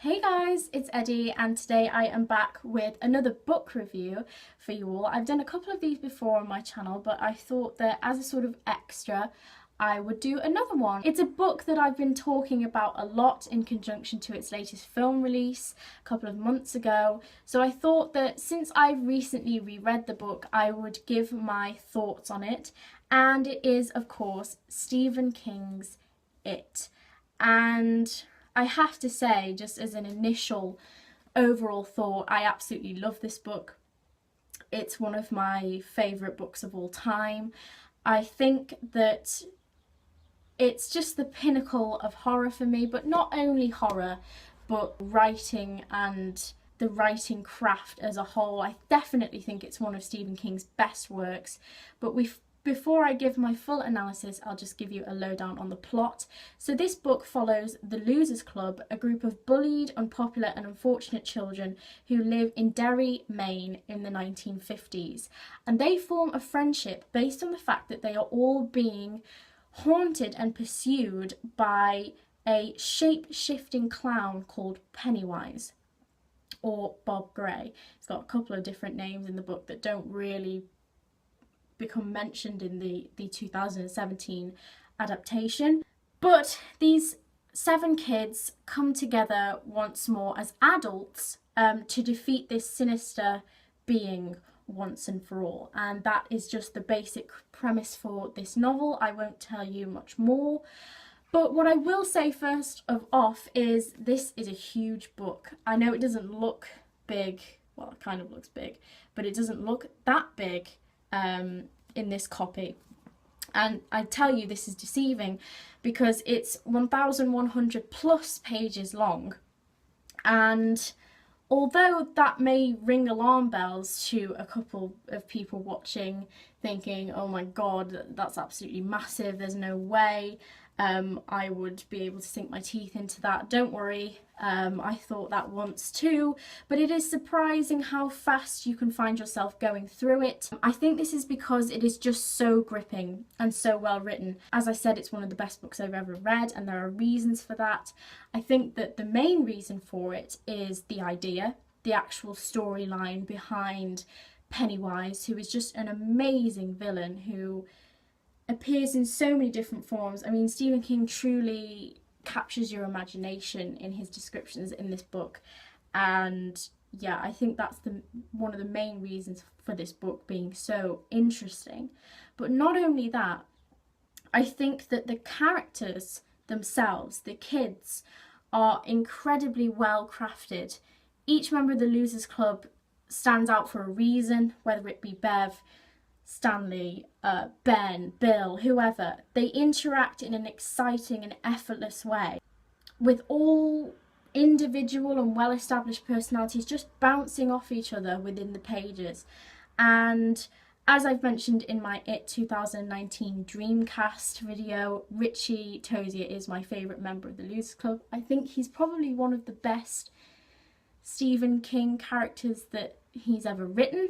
Hey guys, it's Eddie and today I am back with another book review for you all. I've done a couple of these before on my channel, but I thought that as a sort of extra I would do another one. It's a book that I've been talking about a lot in conjunction to its latest film release a couple of months ago, so I thought that since I've recently reread the book I would give my thoughts on it, and it is of course Stephen King's It. And I have to say, just as an initial overall thought, I absolutely love this book. It's one of my favourite books of all time. I think that it's just the pinnacle of horror for me, but not only horror, but writing and the writing craft as a whole. I definitely think it's one of Stephen King's best works, but before I give my full analysis, I'll just give you a lowdown on the plot. So this book follows the Losers Club, a group of bullied, unpopular and unfortunate children who live in Derry, Maine in the 1950s. And they form a friendship based on the fact that they are all being haunted and pursued by a shape-shifting clown called Pennywise, or Bob Gray. It's got a couple of different names in the book that don't really become mentioned in the 2017 adaptation. But these 7 kids come together once more as adults to defeat this sinister being once and for all. And that is just the basic premise for this novel. I won't tell you much more. But what I will say first off is this is a huge book. I know it doesn't look big, well it kind of looks big, but it doesn't look that big in this copy, and I tell you this is deceiving because it's 1,100 plus pages long, and although that may ring alarm bells to a couple of people watching thinking, oh my god, that's absolutely massive, there's no way I would be able to sink my teeth into that. Don't worry, I thought that once too, but it is surprising how fast you can find yourself going through it. I think this is because it is just so gripping and so well written. As I said, it's one of the best books I've ever read, and there are reasons for that. I think that the main reason for it is the idea, the actual storyline behind Pennywise, who is just an amazing villain who appears in so many different forms. I mean, Stephen King truly captures your imagination in his descriptions in this book, and yeah, I think that's one of the main reasons for this book being so interesting. But not only that, I think that the characters themselves, the kids, are incredibly well crafted. Each member of the Losers Club stands out for a reason, whether it be Bev, Stanley, Ben, Bill, whoever. They interact in an exciting and effortless way, with all individual and well-established personalities just bouncing off each other within the pages. And as I've mentioned in my It 2019 Dreamcast video, Richie Tozier is my favourite member of the Losers Club. I think he's probably one of the best Stephen King characters that he's ever written.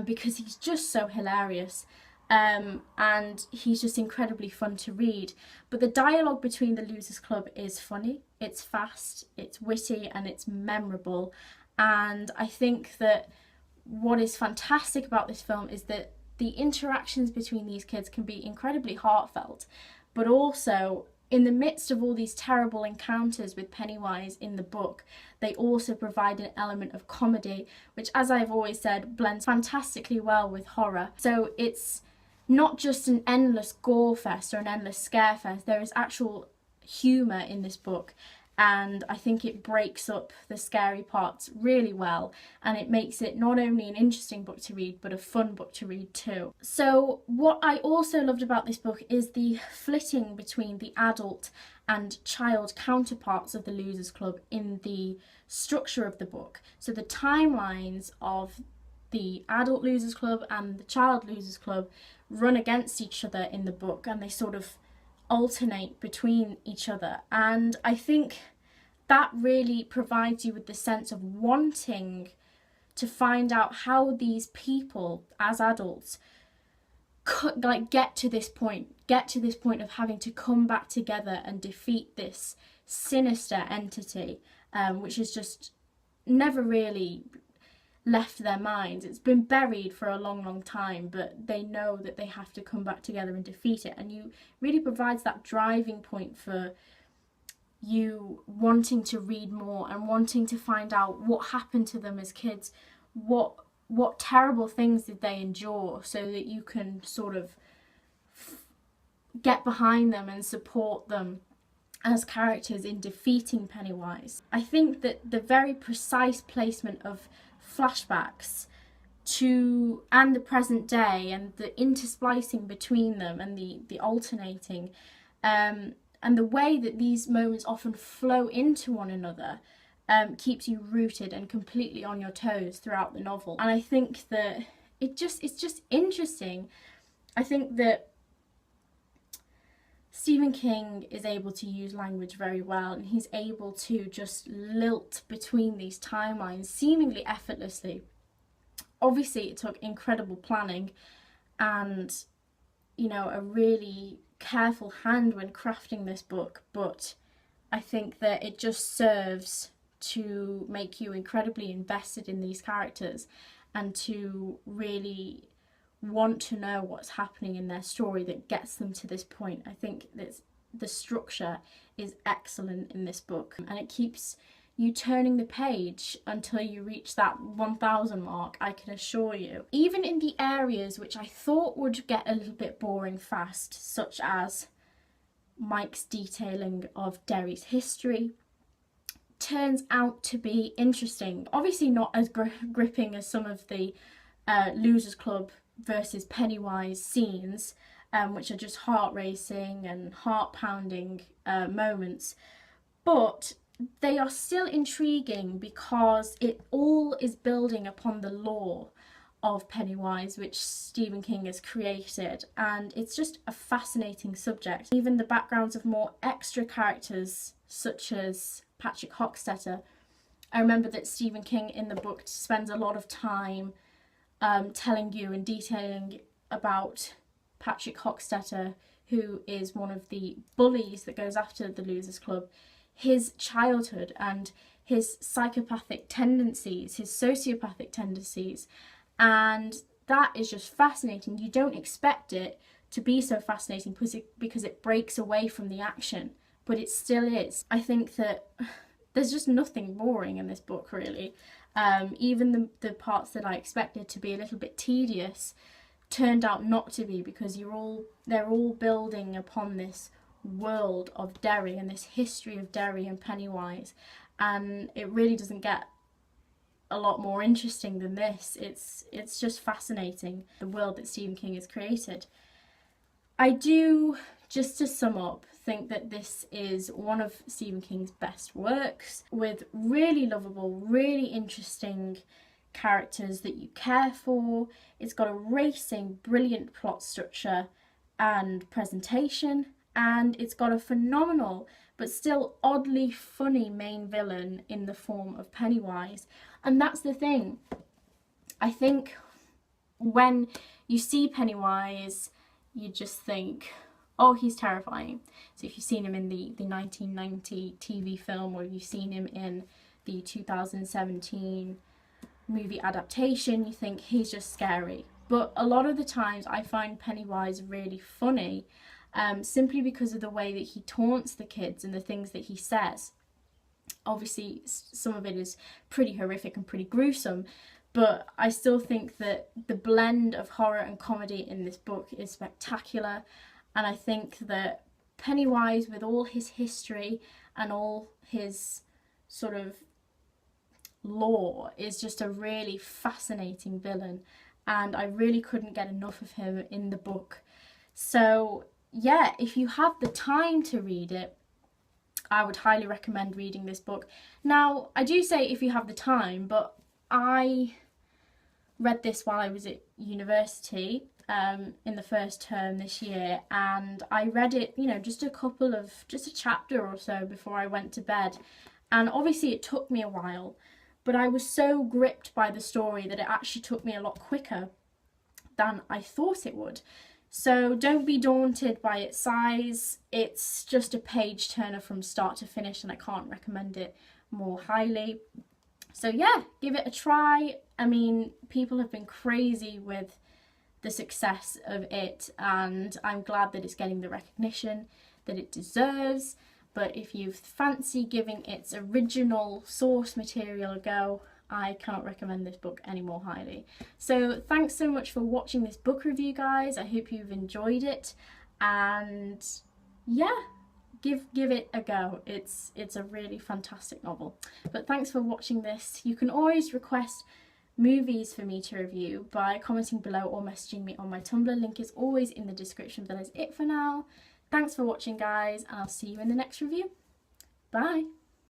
Because he's just so hilarious, and he's just incredibly fun to read. But the dialogue between the Losers Club is funny, it's fast, it's witty and it's memorable. And I think that what is fantastic about this film is that the interactions between these kids can be incredibly heartfelt, but also in the midst of all these terrible encounters with Pennywise in the book, they also provide an element of comedy, which, as I've always said, blends fantastically well with horror. So it's not just an endless gore fest or an endless scare fest. There is actual humour in this book, and I think it breaks up the scary parts really well, and it makes it not only an interesting book to read but a fun book to read too. So what I also loved about this book is the flitting between the adult and child counterparts of the Losers Club in the structure of the book. So the timelines of the adult Losers Club and the child Losers Club run against each other in the book, and they sort of alternate between each other, and I think that really provides you with the sense of wanting to find out how these people as adults could get to this point of having to come back together and defeat this sinister entity which is just never really left their minds. It's been buried for a long, long time, but they know that they have to come back together and defeat it. And you really provides that driving point for you wanting to read more and wanting to find out what happened to them as kids, what terrible things did they endure, so that you can sort of get behind them and support them as characters in defeating Pennywise. I think that the very precise placement of flashbacks and the present day, and the intersplicing between them, and the alternating, and the way that these moments often flow into one another, keeps you rooted and completely on your toes throughout the novel. And I think that it's just interesting. I think that Stephen King is able to use language very well, and he's able to just lilt between these timelines seemingly effortlessly. Obviously, it took incredible planning and, you know, a really careful hand when crafting this book, but I think that it just serves to make you incredibly invested in these characters and to really want to know what's happening in their story that gets them to this point. I think that the structure is excellent in this book, and it keeps you turning the page until you reach that 1000 mark, I can assure you. Even in the areas which I thought would get a little bit boring fast, such as Mike's detailing of Derry's history, turns out to be interesting. Obviously not as gripping as some of the Losers Club versus Pennywise scenes, which are just heart-racing and heart-pounding moments, but they are still intriguing because it all is building upon the lore of Pennywise, which Stephen King has created, and it's just a fascinating subject. Even the backgrounds of more extra characters, such as Patrick Hockstetter. I remember that Stephen King in the book spends a lot of time telling you and detailing about Patrick Hockstetter, who is one of the bullies that goes after the Losers Club, his childhood and his psychopathic tendencies, his sociopathic tendencies, and that is just fascinating. You don't expect it to be so fascinating because it breaks away from the action, but it still is. I think that there's just nothing boring in this book, really. Even the parts that I expected to be a little bit tedious turned out not to be, because they're all building upon this world of Derry and this history of Derry and Pennywise, and it really doesn't get a lot more interesting than this. It's just fascinating, the world that Stephen King has created. I do, just to sum up, think that this is one of Stephen King's best works, with really lovable, really interesting characters that you care for. It's got a racing, brilliant plot structure and presentation, and it's got a phenomenal but still oddly funny main villain in the form of Pennywise. And that's the thing. I think when you see Pennywise, you just think, oh, he's terrifying. So if you've seen him in the 1990 TV film, or you've seen him in the 2017 movie adaptation, you think he's just scary. But a lot of the times I find Pennywise really funny, simply because of the way that he taunts the kids and the things that he says. Obviously, some of it is pretty horrific and pretty gruesome, but I still think that the blend of horror and comedy in this book is spectacular. And I think that Pennywise, with all his history and all his sort of lore, is just a really fascinating villain, and I really couldn't get enough of him in the book. So yeah, if you have the time to read it, I would highly recommend reading this book. Now, I do say if you have the time, but I read this while I was at university in the first term this year, and I read it, you know, just a chapter or so before I went to bed. And obviously it took me a while, but I was so gripped by the story that it actually took me a lot quicker than I thought it would. So don't be daunted by its size. It's just a page turner from start to finish, and I can't recommend it more highly. So yeah, give it a try. I mean, people have been crazy with the success of it, and I'm glad that it's getting the recognition that it deserves. But if you fancy giving its original source material a go, I cannot recommend this book any more highly. So thanks so much for watching this book review, guys. I hope you've enjoyed it, and yeah, give it a go. It's a really fantastic novel. But thanks for watching this. You can always request movies for me to review by commenting below or messaging me on my Tumblr. Link is always in the description. That is it for now. Thanks for watching, guys, and I'll see you in the next review. Bye!